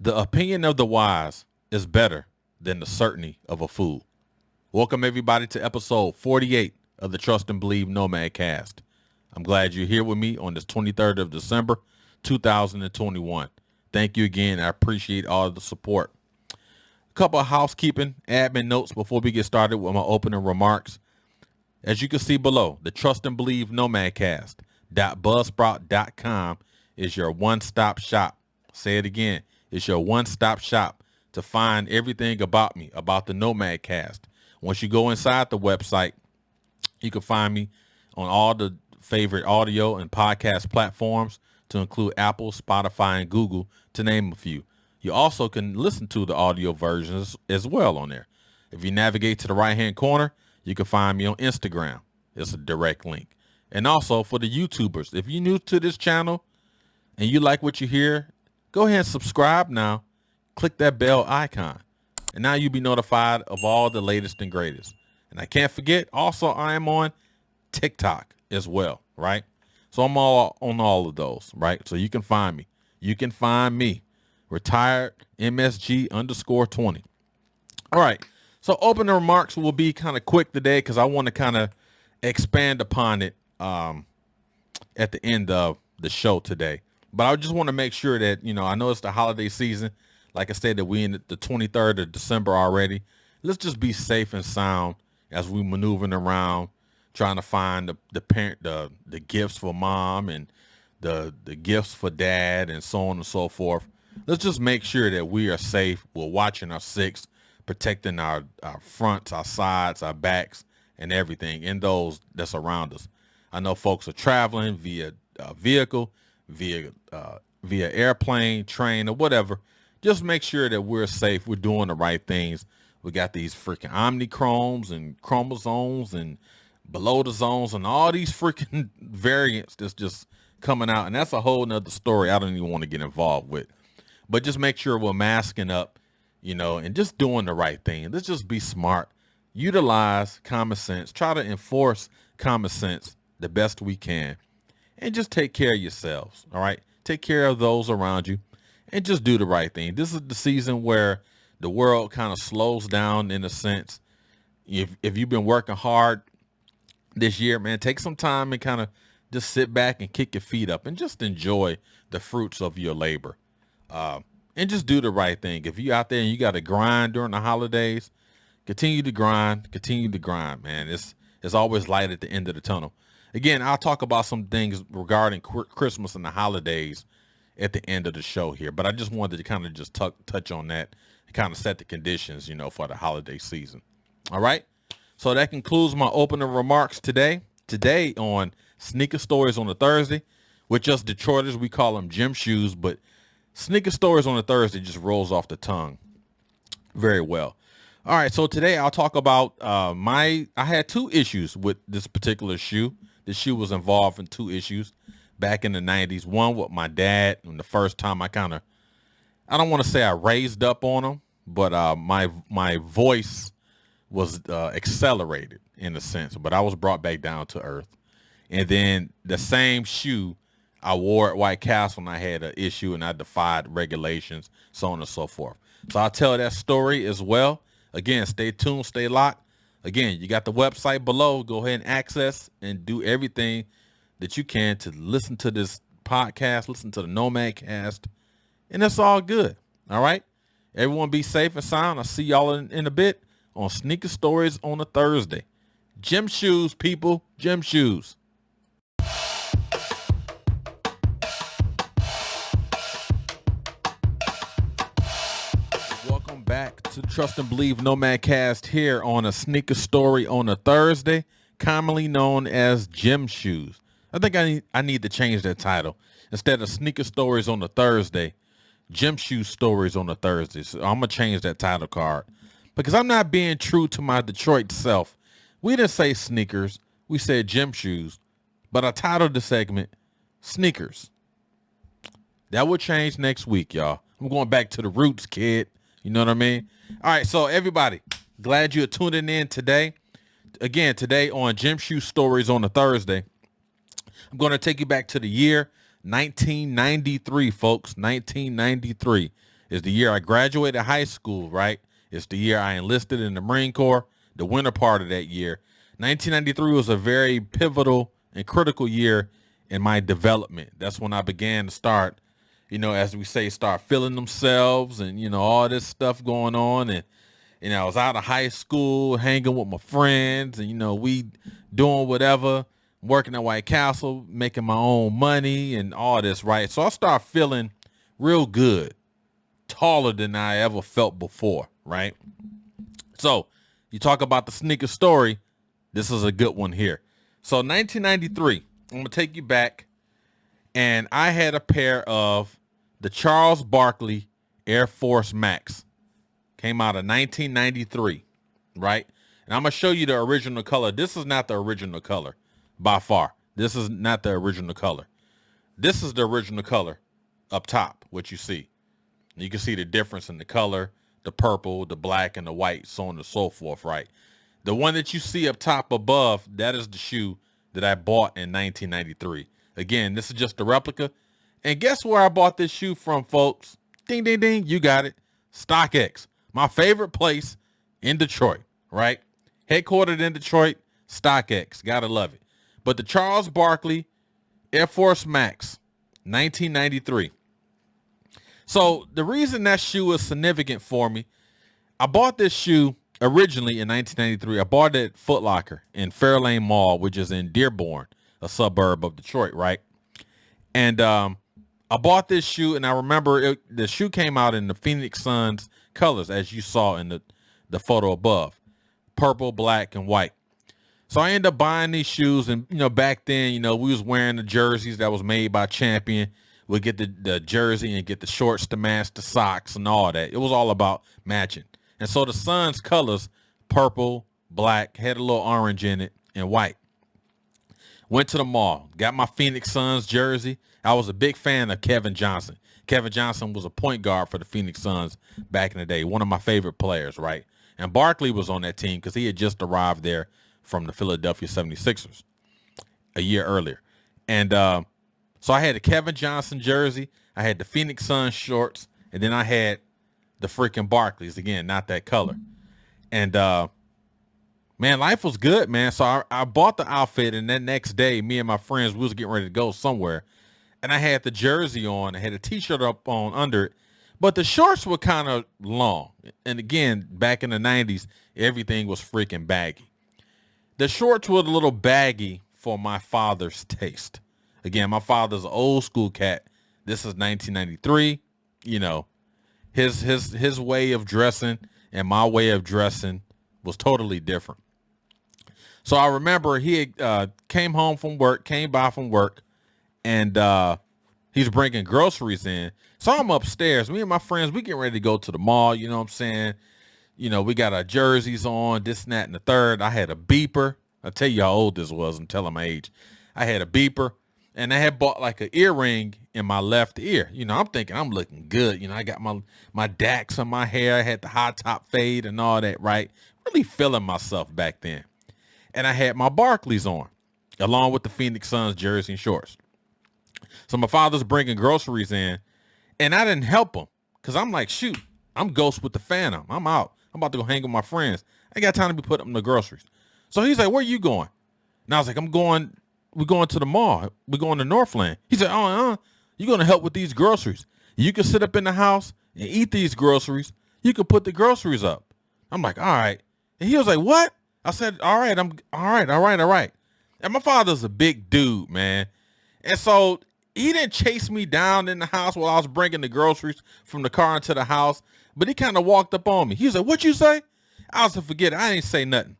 The opinion of the wise is better than the certainty of a fool. Welcome everybody to episode 48 of the Trust and Believe Nomad Cast. I'm glad you're here with me on this 23rd of December, 2021. Thank you again. I appreciate all of the support. A couple of housekeeping admin notes before we get started with my opening remarks. As you can see below, the Trust and Believe Nomadcast.buzzsprout.com is your one-stop shop. Say it again. It's your one-stop shop to find everything about me, about the Nomad Cast. Once you go inside the website, you can find me on all the favorite audio and podcast platforms to include Apple, Spotify, and Google, to name a few. You also can listen to the audio versions as well on there. If you navigate to the right-hand corner, you can find me on Instagram. It's a direct link. And also for the YouTubers, if you're new to this channel and you like what you hear, go ahead and subscribe now. Click that bell icon. And now you'll be notified of all the latest and greatest. And I can't forget, also, I am on TikTok as well, right? So I'm all on all of those, right? So you can find me. You can find me. Retired MSG _20. All right. So opening remarks will be kind of quick today because I want to kind of expand upon it at the end of the show today. But I just want to make sure that, I know it's the holiday season. Like I said, that we in the 23rd of December already. Let's just be safe and sound as we maneuvering around, trying to find the parent, the gifts for mom and the gifts for dad and so on and so forth. Let's just make sure that we are safe. We're watching our six, protecting our fronts, our sides, our backs, and everything in those that's around us. I know folks are traveling via vehicle, via airplane, train, or whatever. Just make sure that we're safe. We're doing the right things. We got these freaking omnichromes and chromosomes and below the zones and all these freaking variants that's just coming out. And that's a whole nother story I don't even want to get involved with. But just make sure we're masking up, and just doing the right thing. Let's just be smart. Utilize common sense. Try to enforce common sense the best we can. And just take care of yourselves, all right? Take care of those around you and just do the right thing. This is the season where the world kind of slows down in a sense. If you've been working hard this year, man, take some time and kind of just sit back and kick your feet up and just enjoy the fruits of your labor. And just do the right thing. If you're out there and you got to grind during the holidays, continue to grind, man. It's always light at the end of the tunnel. Again, I'll talk about some things regarding Christmas and the holidays at the end of the show here, but I just wanted to kind of just touch on that and kind of set the conditions, for the holiday season. All right. So that concludes my opening remarks today. Today on Sneaker Stories on a Thursday, with us Detroiters, we call them gym shoes, but Sneaker Stories on a Thursday just rolls off the tongue very well. All right, so today I'll talk about I had two issues with this particular shoe. The shoe was involved in two issues back in the 90s. One with my dad, and the first time I don't want to say I raised up on him, but my voice was accelerated in a sense, but I was brought back down to earth. And then the same shoe I wore at White Castle and I had an issue and I defied regulations, so on and so forth. So I'll tell that story as well. Again, stay tuned, stay locked. Again, you got the website below. Go ahead and access and do everything that you can to listen to this podcast, listen to the Nomad Cast, and that's all good. All right? Everyone be safe and sound. I'll see y'all in a bit on Sneaker Stories on a Thursday. Gym shoes, people. Gym shoes. Welcome back to Trust and Believe Nomad Cast here on a Sneaker Story on a Thursday, commonly known as Gym Shoes. I think I need to change that title. Instead of Sneaker Stories on a Thursday, Gym Shoe Stories on a Thursday. So I'm going to change that title card because I'm not being true to my Detroit self. We didn't say sneakers. We said gym shoes, but I titled the segment Sneakers. That will change next week, y'all. I'm going back to the roots, kid. You know what I mean? All right, so everybody, glad you're tuning in today. Again, today on Gym Shoe Stories on a Thursday, I'm going to take you back to the year 1993, folks, 1993. It's the year I graduated high school, right? It's the year I enlisted in the Marine Corps, the winter part of that year. 1993 was a very pivotal and critical year in my development. That's when I began to start, as we say, start feeling themselves and, all this stuff going on. And, I was out of high school, hanging with my friends and, we doing whatever, working at White Castle, making my own money and all this, right? So I started feeling real good, taller than I ever felt before, right? So you talk about the sneaker story. This is a good one here. So 1993, I'm going to take you back, and I had a pair of the Charlesbarkley Air Force Max. Came out of 1993, right? And I'm going to show you the original color. This is not the original color by far. This is not the original color. This is the original color up top, what you see. You can see the difference in the color, the purple, the black, and the white, so on and so forth, right? The one that you see up top above, that is the shoe that I bought in 1993. Again, this is just a replica. And guess where I bought this shoe from, folks? Ding, ding, ding. You got it. STOCKX. My favorite place in Detroit, right? Headquartered in Detroit, STOCKX. Gotta love it. But the Charlesbarkley Air Force Max, 1993. So the reason that shoe is significant for me, I bought this shoe originally in 1993. I bought it at Foot Locker in Fairlane Mall, which is in Dearborn, a suburb of Detroit, right? And I bought this shoe, and I remember the shoe came out in the Phoenix Suns colors, as you saw in the photo above, purple, black, and white. So I ended up buying these shoes, and back then, we was wearing the jerseys that was made by Champion. We'd get the jersey and get the shorts to match the socks and all that. It was all about matching. And so the Suns colors, purple, black, had a little orange in it, and white. Went to the mall, got my Phoenix Suns jersey. I was a big fan of Kevin Johnson. Kevin Johnson was a point guard for the Phoenix Suns back in the day, one of my favorite players, right? And Barkley was on that team because he had just arrived there from the Philadelphia 76ers a year earlier. And so I had the Kevin Johnson jersey, I had the Phoenix Suns shorts, and then I had the freaking Barkleys. Again, not that color. And man, life was good, man. So I bought the outfit, and then next day, me and my friends, we was getting ready to go somewhere. And I had the jersey on. I had a T-shirt up on under it. But the shorts were kind of long. And again, back in the 90s, everything was freaking baggy. The shorts were a little baggy for my father's taste. Again, my father's an old school cat. This is 1993. His way of dressing and my way of dressing was totally different. So I remember he came by from work, and he's bringing groceries in. So I'm upstairs. Me and my friends, we getting ready to go to the mall. You know what I'm saying? We got our jerseys on, this, and that, and the third. I had a beeper. I'll tell you how old this was. I'm telling my age. I had a beeper, and I had bought like an earring in my left ear. I'm thinking I'm looking good. I got my Dax on my hair. I had the high top fade and all that, right? Really feeling myself back then. And I had my Barkleys on, along with the Phoenix Suns jersey and shorts. So my father's bringing groceries in, and I didn't help him because I'm like, shoot, I'm Ghost with the Phantom. I'm out. I'm about to go hang with my friends. I ain't got time to be putting up the groceries. So he's like, where you going? And I was like, we're going to the mall. We're going to Northland. He said, you're going to help with these groceries. You can sit up in the house and eat these groceries. You can put the groceries up. I'm like, all right. And he was like, what? I said, all right, all right. And my father's a big dude, man. And so he didn't chase me down in the house while I was bringing the groceries from the car into the house, but he kind of walked up on me. He was like, what you say? I was like, forget it. I didn't say nothing.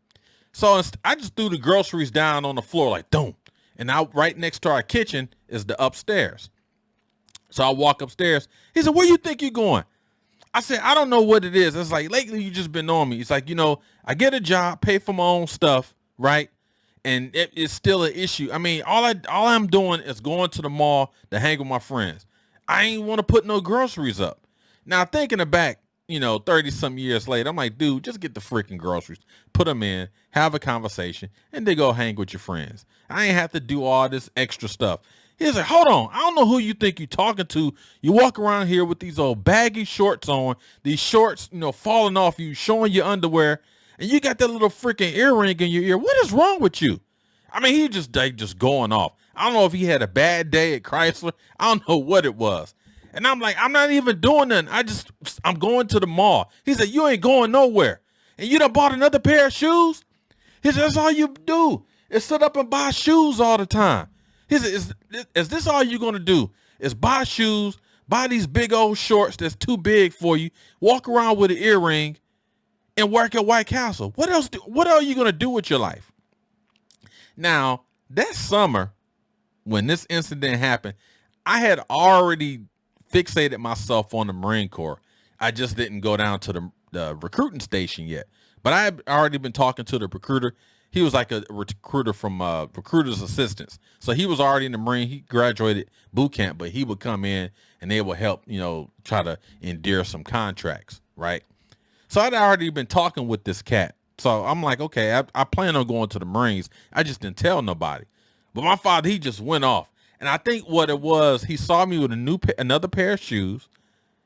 So I just threw the groceries down on the floor like, boom. And out right next to our kitchen is the upstairs. So I walk upstairs. He said, where you think you're going? I said, I don't know what it is. It's like, lately you just been on me. It's like, I get a job, pay for my own stuff, right? And it's still an issue. I mean, all I'm doing is going to the mall to hang with my friends. I ain't want to put no groceries up. Now, thinking back, 30-some years later, I'm like, dude, just get the freaking groceries, put them in, have a conversation, and then go hang with your friends. I ain't have to do all this extra stuff. He's like, hold on. I don't know who you think you're talking to. You walk around here with these old baggy shorts on, these shorts, falling off you, showing your underwear, and you got that little freaking earring in your ear. What is wrong with you? I mean, he just going off. I don't know if he had a bad day at Chrysler. I don't know what it was. And I'm like, I'm not even doing nothing. I'm going to the mall. He said, you ain't going nowhere. And you done bought another pair of shoes? He said, that's all you do is sit up and buy shoes all the time. He said, is this all you're going to do? Is buy shoes, buy these big old shorts that's too big for you, walk around with an earring, and work at White Castle. What else are you going to do with your life? Now, that summer, when this incident happened, I had already fixated myself on the Marine Corps. I just didn't go down to the recruiting station yet. But I had already been talking to the recruiter. He was like a recruiter from Recruiter's Assistance. So he was already in the Marine. He graduated boot camp, but he would come in and they would help, try to endear some contracts, right? So I'd already been talking with this cat. So I'm like, okay, I plan on going to the Marines. I just didn't tell nobody. But my father, he just went off. And I think what it was, he saw me with another pair of shoes.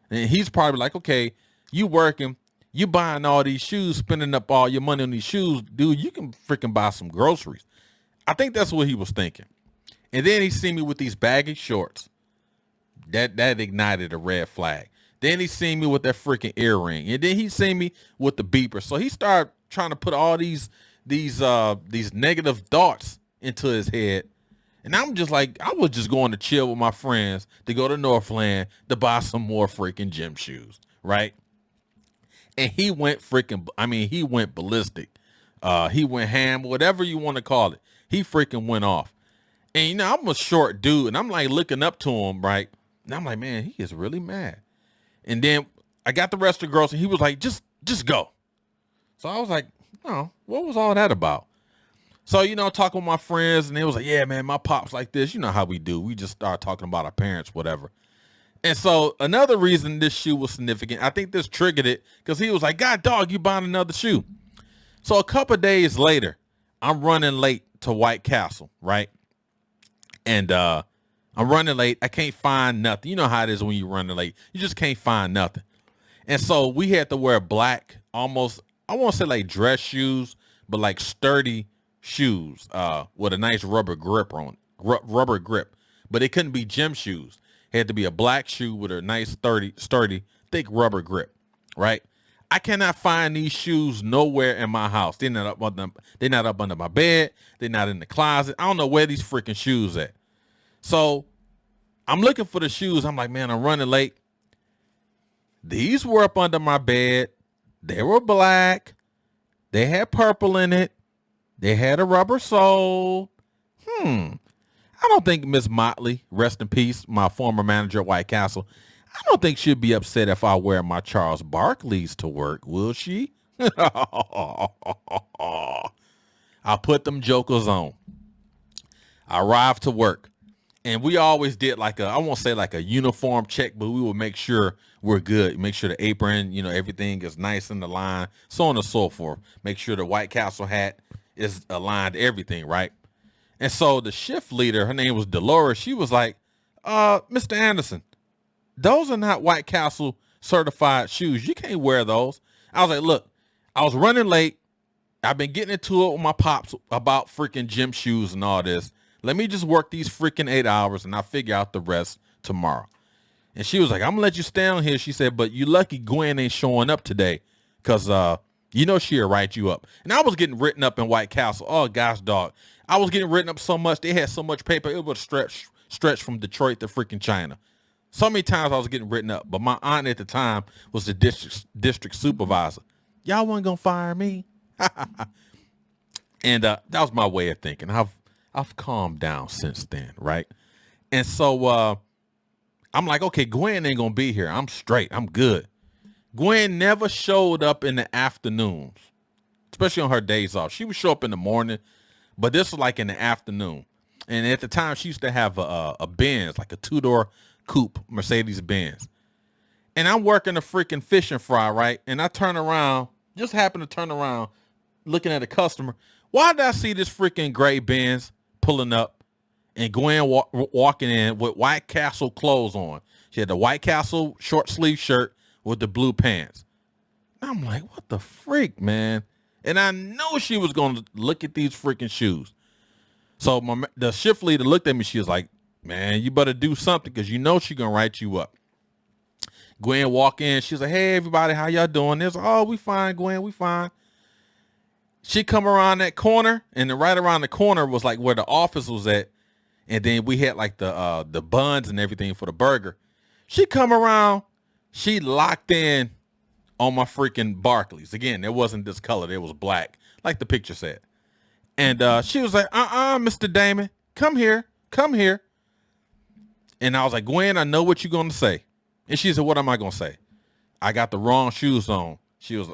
And he's probably like, okay, you working, you buying all these shoes, spending up all your money on these shoes. Dude, you can freaking buy some groceries. I think that's what he was thinking. And then he see me with these baggy shorts. That ignited a red flag. Then he seen me with that freaking earring. And then he seen me with the beeper. So he started trying to put all these negative thoughts into his head. And I'm just like, I was just going to chill with my friends to go to Northland to buy some more freaking gym shoes, right? And he went he went ballistic. He went ham, whatever you want to call it. He freaking went off. And, I'm a short dude, and I'm like looking up to him, right? And I'm like, man, he is really mad. And then I got the rest of the girls, and he was like, just go. So I was like, no, what was all that about? So, talking with my friends, and they was like, yeah, man, my pop's like this. You know how we do. We just start talking about our parents, whatever. And so another reason this shoe was significant, I think this triggered it, because he was like, God, dog, you buying another shoe. So a couple of days later, I'm running late to White Castle, right? And I'm running late. I can't find nothing. You know how it is when you're running late. You just can't find nothing. And so we had to wear black, almost, I won't say like dress shoes, but like sturdy shoes with a nice rubber grip on rubber grip. But it couldn't be gym shoes. It had to be a black shoe with a nice sturdy, thick rubber grip, right? I cannot find these shoes nowhere in my house. They're not up under my bed. They're not in the closet. I don't know where these freaking shoes at. So I'm looking for the shoes. I'm like, man, I'm running late. These were up under my bed. They were black. They had purple in it. They had a rubber sole. I don't think Miss Motley, rest in peace, my former manager at White Castle, I don't think she'd be upset if I wear my Charlesbarkleys to work, will she? I'll put them jokers on. I arrived to work, and we always did I won't say like a uniform check, but we would make sure we're good. Make sure the apron, everything is nice in the line, so on and so forth. Make sure the White Castle hat is aligned to everything, right? And so the shift leader, her name was Dolores, she was like, Mr. Anderson, those are not White Castle certified shoes. You can't wear those. I was like, look, I was running late. I've been getting into it with my pops about freaking gym shoes and all this. Let me just work these freaking 8 hours and I'll figure out the rest tomorrow. And she was like, I'm gonna let you stay on here. She said, but you lucky Gwen ain't showing up today because she'll write you up. And I was getting written up in White Castle. Oh gosh, dog. I was getting written up so much. They had so much paper. It would stretch from Detroit to freaking China. So many times I was getting written up. But my aunt at the time was the district supervisor. Y'all wasn't gonna fire me. And that was my way of thinking. I've calmed down since then, right? And so I'm like, okay, Gwen ain't gonna be here. I'm straight. I'm good. Gwen never showed up in the afternoons, especially on her days off. She would show up in the morning, but this was like in the afternoon. And at the time, she used to have a Benz, like a two-door coupe, Mercedes-Benz. And I'm working a freaking fish and fry, right? And I turn around, just happen to turn around, looking at a customer. Why did I see this freaking gray Benz pulling up? and Gwen walking in with White Castle clothes on. She had the White Castle short sleeve shirt with the blue pants. I'm like, what the freak, man? And I know she was going to look at these freaking shoes. So the shift leader looked at me. She was like, man, you better do something because you know she's going to write you up. Gwen walk in. She's like, hey, everybody, how y'all doing? There's, oh, we fine, Gwen, we fine. She come around that corner, and then right around the corner was like where the office was at. And then we had like the buns and everything for the burger. She come around. She locked in on my freaking Barkleys. Again, it wasn't this color. It was black, like the picture said. And she was like, Mr. Damon, come here. Come here. And I was like, Gwen, I know what you're going to say. And she said, what am I going to say? I got the wrong shoes on.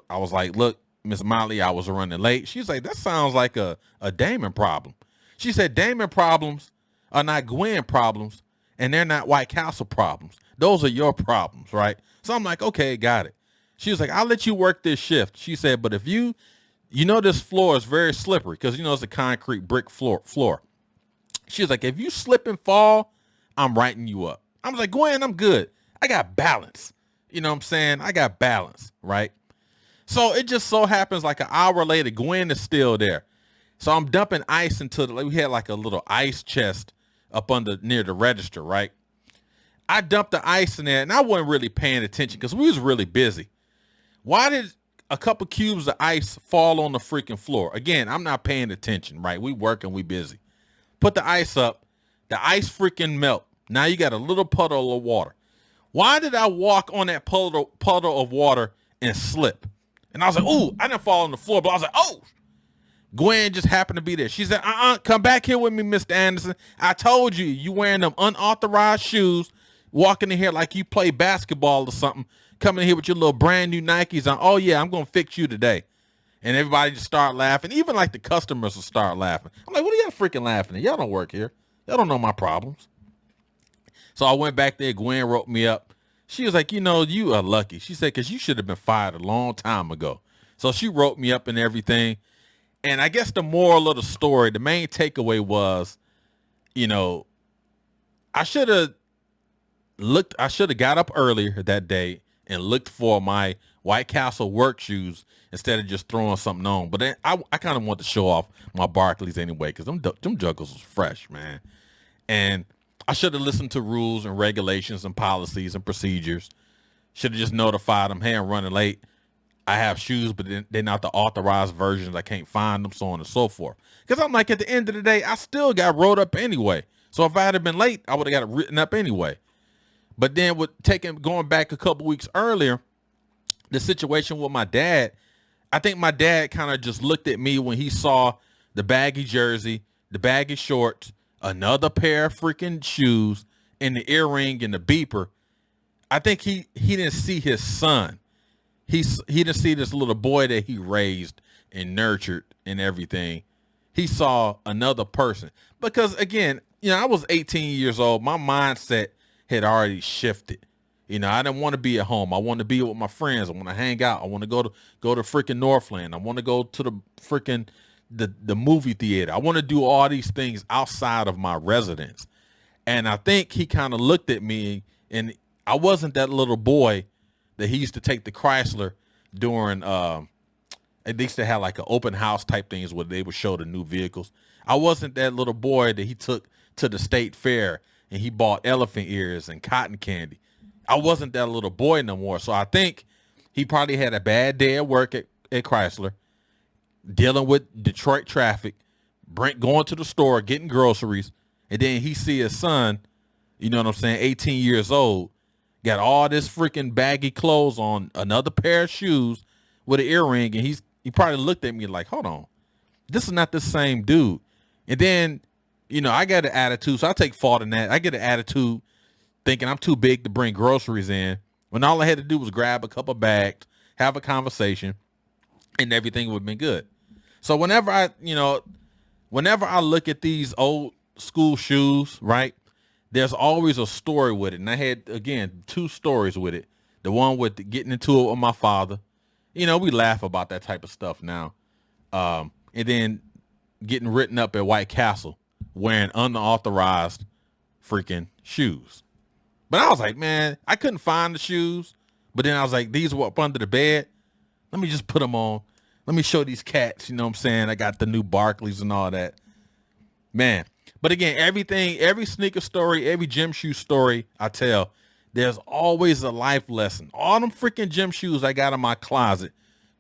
I was like, look, Miss Molly, I was running late. She's like, that sounds like a Damon problem. She said, Damon problems are not Gwen problems, and they're not White Castle problems. Those are your problems, right? So I'm like, okay, got it. She was like, I'll let you work this shift. She said, but if you know this floor is very slippery because, you know, it's a concrete brick floor. She was like, if you slip and fall, I'm writing you up. I was like, Gwen, I'm good. I got balance. You know what I'm saying? I got balance, right? So it just so happens like an hour later, Gwen is still there. So I'm dumping ice into we had like a little ice chest up near the register, right? I dumped the ice in there and I wasn't really paying attention because we was really busy. Why did a couple cubes of ice fall on the freaking floor? Again, I'm not paying attention, right? We working, we busy. Put the ice up. The ice freaking melt. Now you got a little puddle of water. Why did I walk on that puddle of water and slip? And I was like, ooh, I didn't fall on the floor, but I was like, oh. Gwen just happened to be there. She said, come back here with me, Mr. Anderson. I told you, you wearing them unauthorized shoes, walking in here like you play basketball or something, coming in here with your little brand new Nikes on. Oh, yeah, I'm going to fix you today. And everybody just start laughing. Even like the customers will start laughing. I'm like, what are y'all freaking laughing at? Y'all don't work here. Y'all don't know my problems. So I went back there. Gwen wrote me up. She was like, you know, you are lucky. She said, because you should have been fired a long time ago. So she wrote me up and everything. And I guess the moral of the story, the main takeaway was, you know, I should have got up earlier that day and looked for my White Castle work shoes instead of just throwing something on. But then I kind of want to show off my Barkleys anyway because them juggles was fresh, man. And I should have listened to rules and regulations and policies and procedures. Should have just notified them, hey, I'm running late. I have shoes, but they're not the authorized versions. I can't find them, so on and so forth. Because I'm like, at the end of the day, I still got wrote up anyway. So if I had been late, I would have got it written up anyway. But then going back a couple weeks earlier, the situation with my dad, I think my dad kind of just looked at me when he saw the baggy jersey, the baggy shorts, another pair of freaking shoes, and the earring and the beeper. I think he didn't see his son. He didn't see this little boy that he raised and nurtured and everything. He saw another person. Because again, you know, I was 18 years old. My mindset had already shifted. You know, I didn't want to be at home. I want to be with my friends. I want to hang out. I want to go to freaking Northland. I want to go to the freaking the movie theater. I want to do all these things outside of my residence. And I think he kind of looked at me, and I wasn't that little boy that he used to take the Chrysler during, they used to have like an open house type things where they would show the new vehicles. I wasn't that little boy that he took to the state fair and he bought elephant ears and cotton candy. I wasn't that little boy no more. So I think he probably had a bad day at work at Chrysler, dealing with Detroit traffic, going to the store, getting groceries. And then he see his son, you know what I'm saying, 18 years old, got all this freaking baggy clothes on, another pair of shoes with an earring, and he probably looked at me like, hold on, this is not the same dude. And then, you know, I got an attitude, so I take fault in that. I get an attitude thinking I'm too big to bring groceries in, when all I had to do was grab a couple bags, have a conversation, and everything would have been good. So whenever I look at these old school shoes, right, there's always a story with it. And I had, again, 2 stories with it. The one with getting into it with my father. You know, we laugh about that type of stuff now. And then getting written up at White Castle wearing unauthorized freaking shoes. But I was like, man, I couldn't find the shoes. But then I was like, these were up under the bed. Let me just put them on. Let me show these cats, you know what I'm saying? I got the new Barkleys and all that. Man. But again, everything, every sneaker story, every gym shoe story I tell, there's always a life lesson. All them freaking gym shoes I got in my closet.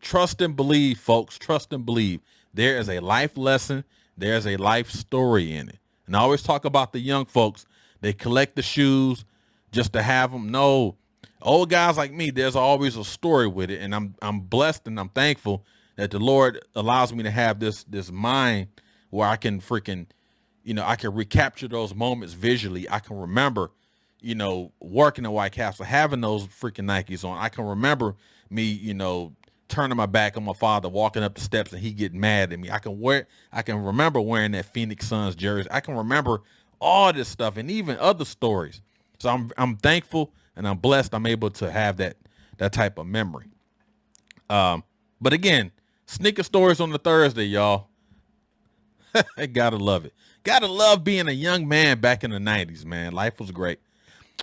Trust and believe, folks. Trust and believe. There is a life lesson. There's a life story in it. And I always talk about the young folks. They collect the shoes just to have them. No, old guys like me, there's always a story with it. And I'm blessed and I'm thankful that the Lord allows me to have this mind where I can freaking, I can recapture those moments visually. I can remember, working at White Castle, having those freaking Nikes on. I can remember me, turning my back on my father, walking up the steps and he getting mad at me. I can remember wearing that Phoenix Suns jersey. I can remember all this stuff and even other stories. So I'm thankful and I'm blessed I'm able to have that type of memory. But again, sneaker stories on the Thursday, y'all. I gotta love it. Gotta love being a young man back in the 90s, man. Life was great.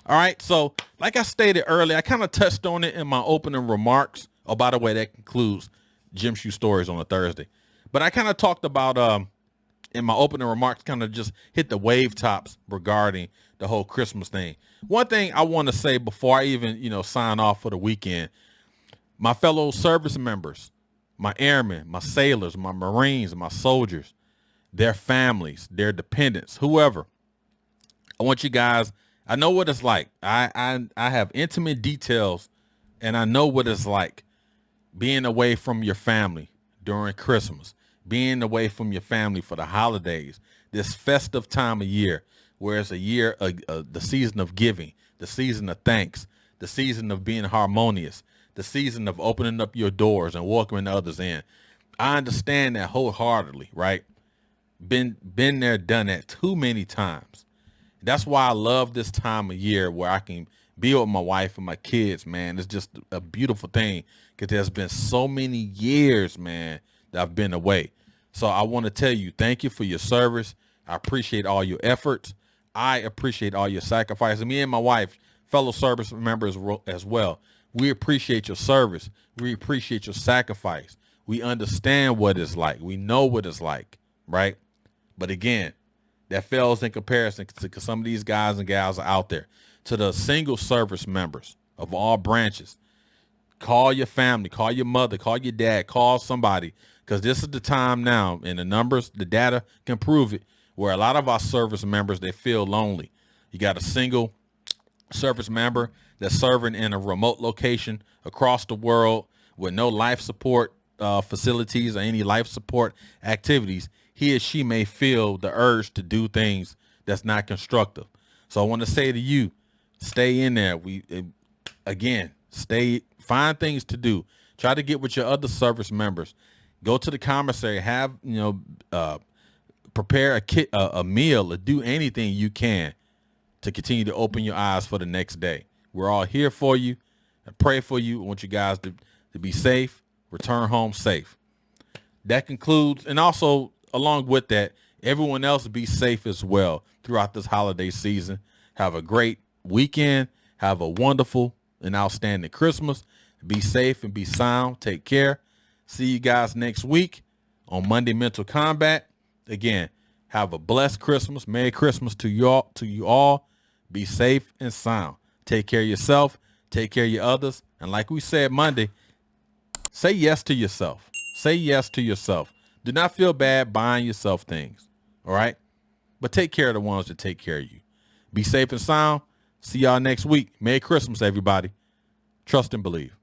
All right, so like I stated earlier, I kind of touched on it in my opening remarks. Oh, by the way, that concludes gym shoe stories on a Thursday. But I kind of talked about in my opening remarks, kind of just hit the wave tops regarding the whole Christmas thing. One thing I want to say before I even, sign off for the weekend, my fellow service members, my airmen, my sailors, my Marines, my soldiers, their families, their dependents, whoever. I want you guys, I know what it's like. I have intimate details and I know what it's like being away from your family during Christmas, being away from your family for the holidays, this festive time of year, where it's the season of giving, the season of thanks, the season of being harmonious, the season of opening up your doors and welcoming others in. I understand that wholeheartedly, right? Been there, done that too many times. That's why I love this time of year where I can be with my wife and my kids, man. It's just a beautiful thing because there's been so many years, man, that I've been away. So I want to tell you, thank you for your service. I appreciate all your efforts. I appreciate all your sacrifices. Me and my wife, fellow service members as well, we appreciate your service. We appreciate your sacrifice. We understand what it's like. We know what it's like, right? But again, that fails in comparison to some of these guys and gals are out there. To the single service members of all branches, call your family, call your mother, call your dad, call somebody, because this is the time now, and the numbers, the data can prove it, where a lot of our service members, they feel lonely. You got a single service member that's serving in a remote location across the world with no life support facilities or any life support activities. He or she may feel the urge to do things that's not constructive. So I want to say to you, stay in there. Find things to do. Try to get with your other service members. Go to the commissary. Have, prepare a meal or do anything you can to continue to open your eyes for the next day. We're all here for you. I pray for you. I want you guys to be safe. Return home safe. That concludes, and also along with that, everyone else be safe as well throughout this holiday season. Have a great weekend. Have a wonderful and outstanding Christmas. Be safe and be sound. Take care. See you guys next week on Monday Mental Combat. Again, have a blessed Christmas. Merry Christmas to you all. Be safe and sound. Take care of yourself. Take care of your others. And like we said Monday, say yes to yourself. Say yes to yourself. Do not feel bad buying yourself things. All right? But take care of the ones that take care of you. Be safe and sound. See y'all next week. Merry Christmas, everybody. Trust and believe.